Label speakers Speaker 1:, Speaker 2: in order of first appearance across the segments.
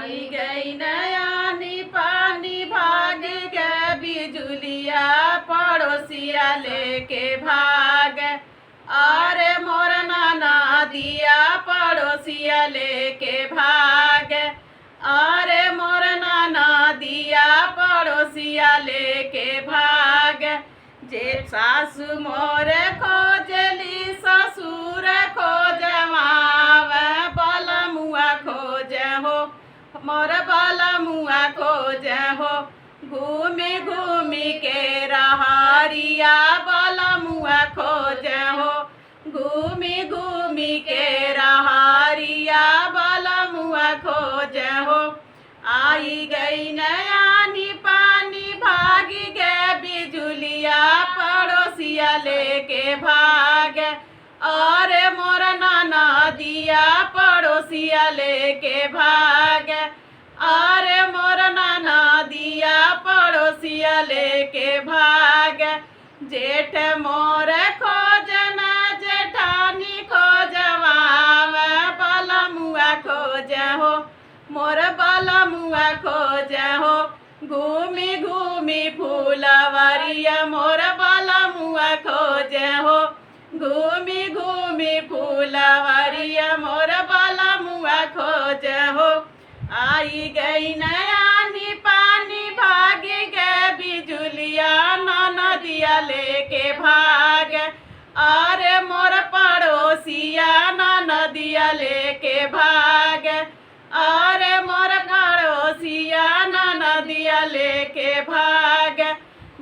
Speaker 1: आई गई नयानी पानी भाग के बिजुलिया पड़ोसिया लेके भाग। अरे मोर नाना दिया पड़ोसिया लेके भाग। अरे मोर नाना दिया पड़ोसिया लेके भाग। जे सासु मोर खोजली ससुर खोजवाव बलमुआ खोज हो मोर बलमुआ खोज हो। घूमी घूमी के रहरिया बलमुआ खोज हो। घूमी घूमी के रहरिया बलमुआ खोज हो। आई गई नयानी पानी भागी गए बिजुलिया पड़ोसिया लेके भाग। अरे मोर नाना दिया पड़ोसिया लेके भाग। अरे मोर नाना दिया पड़ोसिया लेके भाग। जेठ मोर खोजना जेठानी खोजवाव बलमुआ खोज हो मोर बलमुआ खोज हो। घूमी घूमी फूलवरिया मोर बलमुआ खोज हो। घूमी घूमी फूलवरिया मोर बलमुआ खोज हो। आई गई नयानी पानी भागी गए बिजुलिया नदिया लेके भाग। अरे मोर पड़ोसिया नदिया लेके भाग। अरे मोर पड़ोसिया नदिया लेके भाग।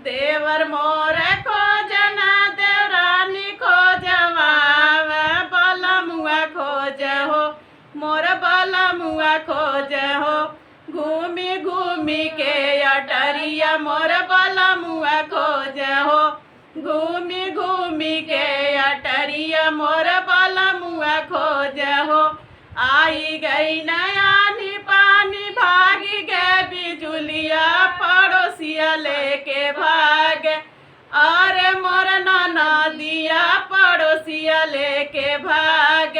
Speaker 1: देवर मोर खोजना देवरानी खोजवाव बलमुआ खोज हो मोर बलमुआ खोज हो। घूमी घूमी के अटरिया मोर बलमुआ खोज हो। घूमी घूमी के अटरिया मोर बलमुआ खोज हो। आई गई नयानी पानी भागी गए बिजुलिया पड़ोसिया लेके भाग। अरे मोर नाना दिया पड़ोसिया लेके भाग।